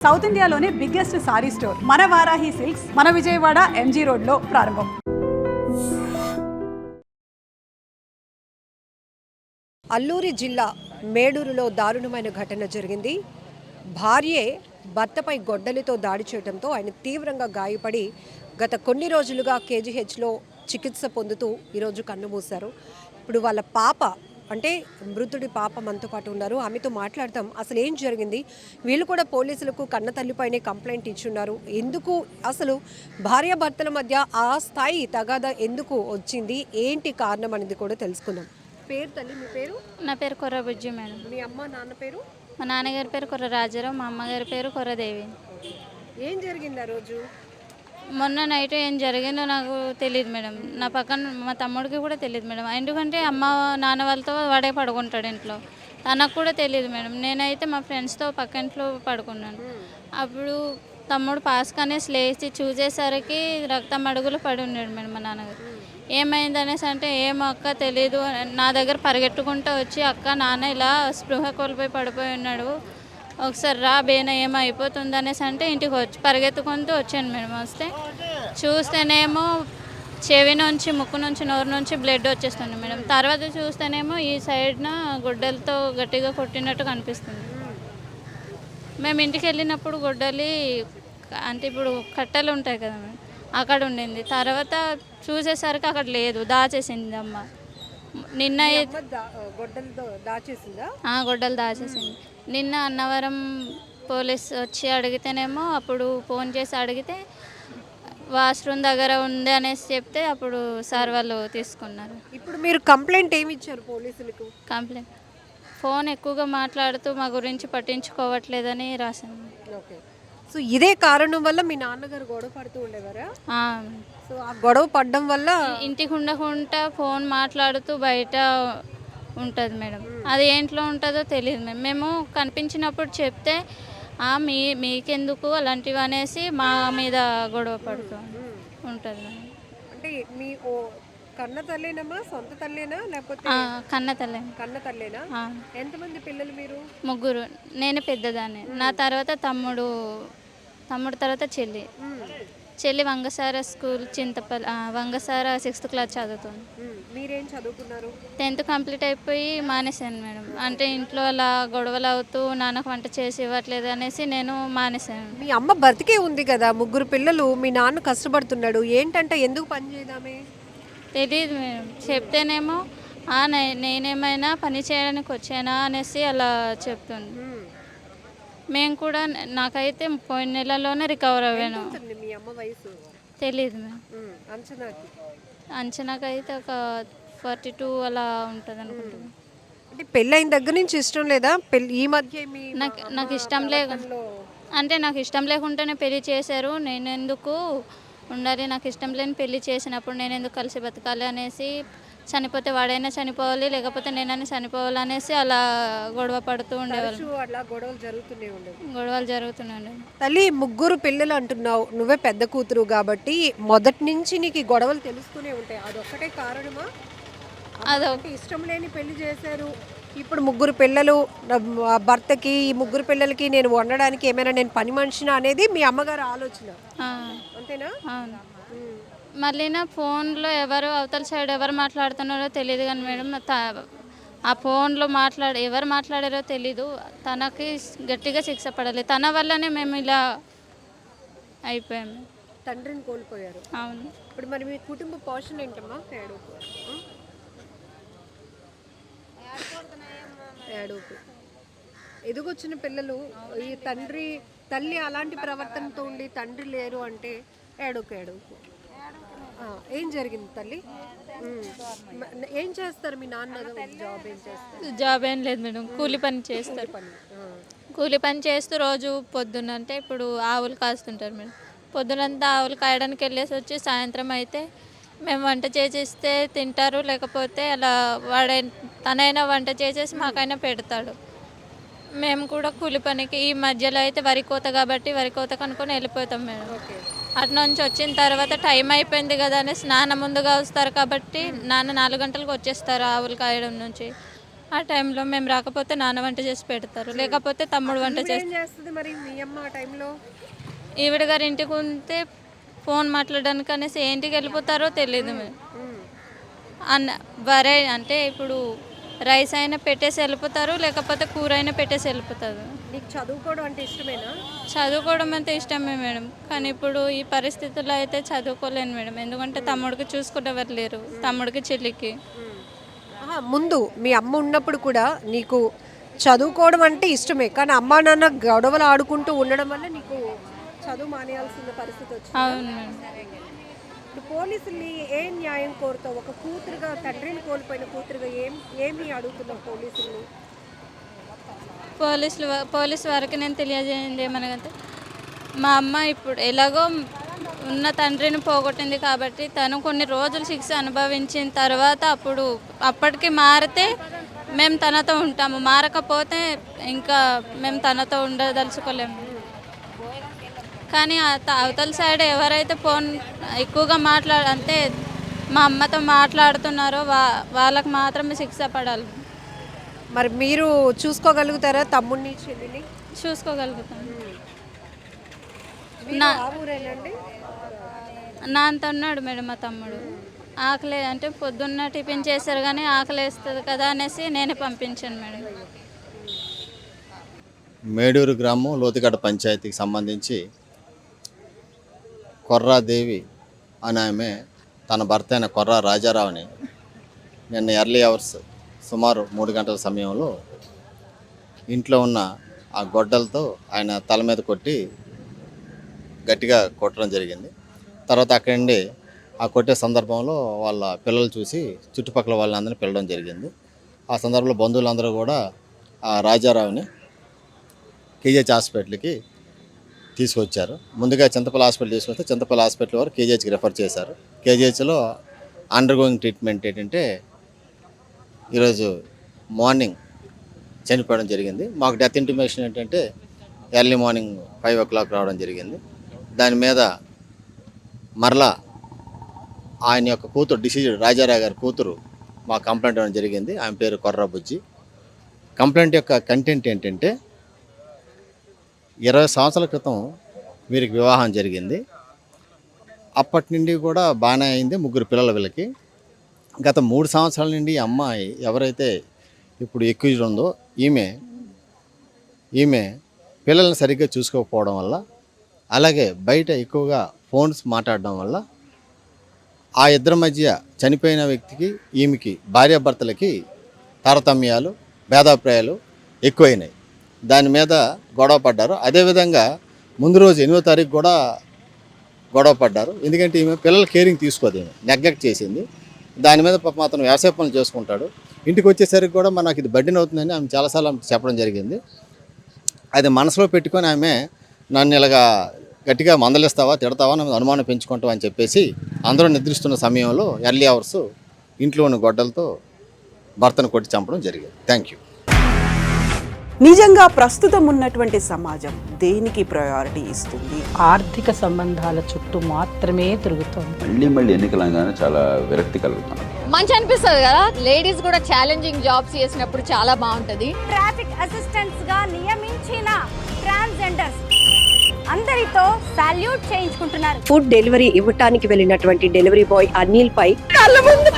South ఇండియాలోనే biggest sorry store మన Varahi silks మన విజయవాడ ఎంజీ రోడ్లో ప్రారంభం. అల్లూరి జిల్లా మేడూరులో దారుణమైన ఘటన జరిగింది. భార్యే భర్తపై గొడ్డలితో దాడి చేయడంతో ఆయన తీవ్రంగా గాయపడి గత కొన్ని రోజులుగా కేజీహెచ్లో చికిత్స పొందుతూ ఈరోజు కన్నుమూశారు. ఇప్పుడు వాళ్ళ పాప అంటే మృతుడి పాప మనతో పాటు ఉన్నారు. ఆమెతో మాట్లాడతాం. అసలు ఏం జరిగింది, వీళ్ళు కూడా పోలీసులకు కన్న తల్లిపైనే కంప్లైంట్ ఇచ్చున్నారు. ఎందుకు అసలు భార్యాభర్తల మధ్య ఆ స్థాయి తగాదా ఎందుకు వచ్చింది, ఏంటి కారణం అనేది కూడా తెలుసుకుందాం. పేరు తల్లి, మీ పేరు? నా పేరు కొర్ర బుజ్జి మేడం. మీ అమ్మ నాన్న పేరు? మా నాన్నగారి పేరు కొర్ర రాజారావు, మా అమ్మగారి పేరు కొర్రదేవి. ఏం జరిగింది ఆ రోజు? మొన్న నైట్ ఏం జరిగిందో నాకు తెలియదు మేడం. నా పక్కన మా తమ్ముడికి కూడా తెలియదు మేడం. ఎందుకంటే అమ్మ నాన్న వాళ్ళతో వాడే పడుకుంటాడు ఇంట్లో, తనకు కూడా తెలియదు మేడం. నేనైతే మా ఫ్రెండ్స్తో పక్క ఇంట్లో పడుకున్నాను. అప్పుడు తమ్ముడు పాస్కనేసి లేచి చూసేసరికి రక్తం అడుగులు పడి ఉన్నాడు మేడం మా నాన్నగారు. ఏమైంది అనేసి అంటే ఏం అక్క తెలీదు, నా దగ్గర పరిగెట్టుకుంటూ వచ్చి అక్క నాన్న ఇలా స్పృహ కోల్పోయి పడిపోయి ఉన్నాడు, ఒకసారి రా బేన ఏమైపోతుంది అనేసి అంటే ఇంటికి వచ్చి పరిగెత్తుకుంటూ వచ్చాను మేడం. వస్తే చూస్తేనేమో చెవి నుంచి ముక్కు నుంచి నోరు నుంచి బ్లడ్ వచ్చేస్తుంది మేడం. తర్వాత చూస్తేనేమో ఈ సైడ్న గొడ్డలతో గట్టిగా కొట్టినట్టు కనిపిస్తుంది. మేము ఇంటికి వెళ్ళినప్పుడు గొడ్డలి అంటే ఇప్పుడు కట్టెలు ఉంటాయి కదా మేడం, అక్కడ ఉండింది. తర్వాత చూసేసరికి అక్కడ లేదు, దాచేసింది అమ్మ. నిన్న గొడ్డలు దాచేసింది. నిన్న అన్నవరం పోలీస్ వచ్చి అడిగితేనేమో అప్పుడు ఫోన్ చేసి అడిగితే వాష్రూమ్ దగ్గర ఉంది అనేసి చెప్తే అప్పుడు సార్ వాళ్ళు తీసుకున్నారు. ఇప్పుడు మీరు కంప్లైంట్ ఏమి ఇచ్చారు పోలీసులకు? కంప్లైంట్ ఫోన్ ఎక్కువగా మాట్లాడుతూ మా గురించి పట్టించుకోవట్లేదని రాశాను. ఓకే. సో ఇదే కారణం వల్ల మీ నాన్నగారు గొడవ పడుతూ ఉండేవారా? సో ఆ గొడవ పడడం వల్ల ఇంటికి ఉండకుండా ఫోన్ మాట్లాడుతూ బయట ఉంటుంది మేడం. అది ఏంట్లో ఉంటుందో తెలియదు మేడం. మేము కనిపించినప్పుడు చెప్తే మీకెందుకు అలాంటివి అనేసి మా మీద గొడవ పడుతూ ఉంటుంది మేడం. అంటే మీ కన్న తల్లేనమ్మా, సొంత తల్లేనా లేకపోతే? కన్న తల్లే. కన్న తల్లేనా? ఎంతమంది పిల్లలు మీరు? ముగ్గురు. నేను పెద్దదాన్ని. నా తర్వాత తమ్ముడు తర్వాత చెల్లి వంగసార స్కూల్ చింతపల్లి వంగసార 6th క్లాస్ చదువుతుంది. మీరేం చదువుకున్నారు? 10th కంప్లీట్ అయిపోయి మానేశాను మేడం. అంటే ఇంట్లో అలా గొడవలు అవుతూ నాన్నకు వంట చేసి ఇవ్వట్లేదు అనేసి నేను మానేశాను. మీ అమ్మ బతికే ఉంది కదా, ముగ్గురు పిల్లలు, మీ నాన్న కష్టపడుతున్నాడు, ఏంటంటే ఎందుకు పని చేయదామే? తెలియదు మేడం. చెప్తేనేమో నేనేమైనా పని చేయడానికి వచ్చానా అనేసి అలా చెప్తుంది. మేము కూడా నాకైతే పోయిన నెలలోనే రికవర్ అవ్వాను. మీ అమ్మ వయసు తెలియదు మేడం. అంచనాకైతే ఒక 42 అలా ఉంటుంది అనుకుంటున్నాను. అంటే పెళ్ళైన దగ్గర నుంచి ఇష్టం లేదా? ఈ మధ్య నాకు ఇష్టం అంటే నాకు ఇష్టం లేకుండానే పెళ్లి చేశారు. నేను ఎందుకు ఉండాలి, నాకు ఇష్టం లేని పెళ్లి చేసినప్పుడు నేను ఎందుకు కలిసి బతకాలి అనేసి, చనిపోతే వాడైనా చనిపోవాలి లేకపోతే నేనైనా చనిపోవాలి అనేసి అలా గొడవ పడుతూ ఉండేవాళ్ళు. గొడవలు జరుగుతున్నాయి. తల్లి, ముగ్గురు పిల్లలు అంటున్నావు, నువ్వే పెద్ద కూతురు కాబట్టి మొదటి నుంచి నీకు గొడవలు తెలుస్తూనే ఉంటాయి. అదొక్కటే కారణమా? అదొక ఇష్టం లేని పెళ్లి చేశారు, ఇప్పుడు ముగ్గురు పిల్లలు, భర్తకి ఈ ముగ్గురు పిల్లలకి నేను వండడానికి ఏమైనా నేను పని మనిషినా అనేది మీ అమ్మగారు ఆలోచన, అంతేనా? అవును. మళ్ళీ నా ఫోన్లో అవతల సైడ్ ఎవరు మాట్లాడుతున్నారో తెలియదు కానీ మేడం, ఆ ఫోన్లో ఎవరు మాట్లాడారో తెలీదు. తనకి గట్టిగా శిక్ష పడాలి. తన వల్లనే మేము ఇలా అయిపోయాము. తండ్రిని కోల్పోయారు. అవును. ఇప్పుడు మరి మీ కుటుంబ పోషణ ఏంటమ్మా? ఏడుపు. ఎదుగొచ్చిన పిల్లలు, ఈ తల్లి అలాంటి ప్రవర్తనతో ఉండి తండ్రి లేరు అంటే ఏడుపు. ఏం జరిగింది తల్లి? ఏం చేస్తారు మీ నాన్న? జాబ్ ఏం చేస్తారు? జాబ్ ఏం లేదు మేడం, కూలి పని చేస్తారు. కూలి పని చేస్తూ రోజు పొద్దున్న అంటే ఇప్పుడు ఆవులు కాస్తుంటారు మేడం. పొద్దునంతా ఆవులు కాయడానికి వెళ్ళేసి వచ్చి సాయంత్రం అయితే మేము వంట చేసిస్తే తింటారు, లేకపోతే అలా తనైనా వంట చేసేసి మాకైనా పెడతాడు. మేము కూడా కూలి పనికి ఈ మధ్యలో అయితే వరి కోత కాబట్టి వరి కోత కనుక్కొని వెళ్ళిపోతాం మేడం. అటు నుంచి వచ్చిన తర్వాత టైం అయిపోయింది కదా అనేసి నాన్న ముందుగా వస్తారు కాబట్టి నాన్న 4 గంటలకు వచ్చేస్తారు ఆవులు కాయడం నుంచి. ఆ టైంలో మేము రాకపోతే నాన్న వంట చేసి పెడతారు, లేకపోతే తమ్ముడు వంట చేసి. ఏం చేస్తుంది మరి మీ అమ్మ ఆ టైంలో? ఈవిడ గారి ఇంటికి ఉంటే ఫోన్ మాట్లాడడానికి అనేసి ఏ ఇంటికి వెళ్ళిపోతారో తెలియదు మేము. వరే అంటే ఇప్పుడు రైస్ అయినా పెట్టేసి వెళ్ళిపోతారు, లేకపోతే కూర అయినా పెట్టేసి వెళ్ళిపోతారు. నీకు చదువుకోవడం అంటే ఇష్టమేనా? చదువుకోవడం అంటే ఇష్టమే మేడం, కానీ ఇప్పుడు ఈ పరిస్థితుల్లో అయితే చదువుకోలేను మేడం, ఎందుకంటే తమ్ముడికి చూసుకునేవారు లేరు, తమ్ముడికి చెల్లికి. ముందు మీ అమ్మ ఉన్నప్పుడు కూడా నీకు చదువుకోవడం అంటే ఇష్టమే, కానీ అమ్మా నాన్న గొడవలు ఆడుకుంటూ ఉండడం వల్ల నీకు చదువు మానేయాల్సిన పరిస్థితి వచ్చింది. అవును మేడం. ఇప్పుడు పోలీసుల్ని ఏం న్యాయం కోరుతావు? ఒక కూతురుగా, తండ్రిని కోల్పోయిన కూతురుగా ఏమి అడుగుతున్నావు పోలీసుల్ని? పోలీసు వారికి నేను తెలియజేయండి ఏమనగంటే, మా అమ్మ ఇప్పుడు ఎలాగో ఉన్న తండ్రిని పోగొట్టింది కాబట్టి తను కొన్ని రోజులు శిక్ష అనుభవించిన తర్వాత అప్పటికి మారితే మేము తనతో ఉంటాము, మారకపోతే ఇంకా మేము తనతో ఉండదలుచుకోలేము. కానీ అవతల సైడ్ ఎవరైతే ఫోన్ ఎక్కువగా అంటే మా అమ్మతో మాట్లాడుతున్నారో వాళ్ళకి మాత్రమే శిక్ష పడాలి. మరి మీరు చూసుకోగలుగుతారా తమ్ముడిని చెల్లిని? చూసుకోగలుగుతాను. ఊరేనండి? నా అంత ఉన్నాడు మేడం మా తమ్ముడు. ఆకలి అంటే పొద్దున్న టిఫిన్ చేశారు కానీ ఆకలి వేస్తుంది కదా అనేసి నేనే పంపించాను మేడం. మేడూరు గ్రామం లోతుగడ్డ పంచాయతీకి సంబంధించి కొర్రాదేవి అని ఆమె తన భర్త అయిన కొర్రా రాజారావుని నిన్న ఎర్లీ అవర్స్ సుమారు 3 గంటల సమయంలో ఇంట్లో ఉన్న ఆ గొడ్డలతో ఆయన తల మీద కొట్టి గట్టిగా కొట్టడం జరిగింది. తర్వాత అక్కడి నుండి ఆ కొట్టే సందర్భంలో వాళ్ళ పిల్లలు చూసి చుట్టుపక్కల వాళ్ళందరినీ పిలవడం జరిగింది. ఆ సందర్భంలో బంధువులందరూ కూడా ఆ రాజారావుని కేజీహెచ్ హాస్పిటల్కి తీసుకొచ్చారు. ముందుగా చింతపల్లి హాస్పిటల్ తీసుకొస్తే చింతపల్లి హాస్పిటల్ వారు కేజీహెచ్కి రెఫర్ చేశారు. కేజీహెచ్లో అండర్ గోయింగ్ ట్రీట్మెంట్ ఏంటంటే ఈరోజు మార్నింగ్ చనిపోవడం జరిగింది. మాకు డెత్ ఇంటిమేషన్ ఏంటంటే ఎర్లీ మార్నింగ్ 5 o'clock రావడం జరిగింది. దాని మీద మరలా ఆయన యొక్క కూతురు డిసీజ్డ్ రాజారావు గారి కూతురు మా కంప్లైంట్ ఇవ్వడం జరిగింది. ఆమె పేరు కొర్రా బుజ్జి. కంప్లైంట్ యొక్క కంటెంట్ ఏంటంటే 20 సంవత్సరాల క్రితం వీరికి వివాహం జరిగింది. అప్పటి నుండి కూడా బాగానే అయింది, 3 పిల్లలు వీళ్ళకి. గత 3 సంవత్సరాల నుండి అమ్మాయి ఎవరైతే ఇప్పుడు ఎక్యూజ్డ్ ఉందో ఈమె పిల్లల్ని సరిగ్గా చూసుకోకపోవడం వల్ల, అలాగే బయట ఎక్కువగా ఫోన్స్ మాట్లాడడం వల్ల ఆ ఇద్దరి మధ్య చనిపోయిన వ్యక్తికి ఈమెకి భార్యాభర్తలకి తారతమ్యాలు, భేదాభిప్రాయాలు ఎక్కువైనాయి. దాని మీద గొడవ పడ్డారు. అదేవిధంగా ముందు రోజు 8వ తారీఖు కూడా గొడవ పడ్డారు. ఎందుకంటే ఈమె పిల్లల కేరింగ్ తీసుకోదు, ఈమె నెగ్లెక్ట్ చేసింది. దాని మీద పాపం అతను వ్యవసాయ పనులు చేసుకుంటాడు. ఇంటికి వచ్చేసరికి కూడా మనకు ఇది బడ్డీని అవుతుందని ఆమె చాలాసార్లు చెప్పడం జరిగింది. అది మనసులో పెట్టుకొని ఆమె నన్ను ఇలాగా గట్టిగా మందలిస్తావా, తిడతావా, నన్ను అనుమానం పెంచుకుంటావా అని చెప్పేసి అందరూ నిద్రిస్తున్న సమయంలో ఎర్లీ అవర్స్ ఇంట్లో ఉన్న గొడ్డలతో భర్తను కొట్టి చంపడం జరిగింది. Thank you. నిజంగా ప్రస్తుతం ఉన్నటువంటి సమాజం దేనికి ప్రయారిటీ ఇస్తుంది? ఆర్థిక సంబంధాల చుట్టూ మాత్రమే తిరుగుతుంది. మళ్ళీ ఎన్నికలంగానే చాలా విరక్తి కలుగుతాను. మంచి అనిపిస్తుంది కదా, లేడీస్ కూడా ఛాలెంజింగ్ జాబ్స్ చేసినప్పుడు చాలా బాగుంటది. ట్రాఫిక్ అసిస్టెంట్స్ గా నియమించిన ట్రాన్స్జెండర్స్ అందరితో సాల్యూట్ చేయించుకుంటున్నారు. ఫుడ్ డెలివరీ ఇవ్వటానికి వెళ్ళినటువంటి డెలివరీ బాయ్ అనిల్ పై కళ్ళ ముందు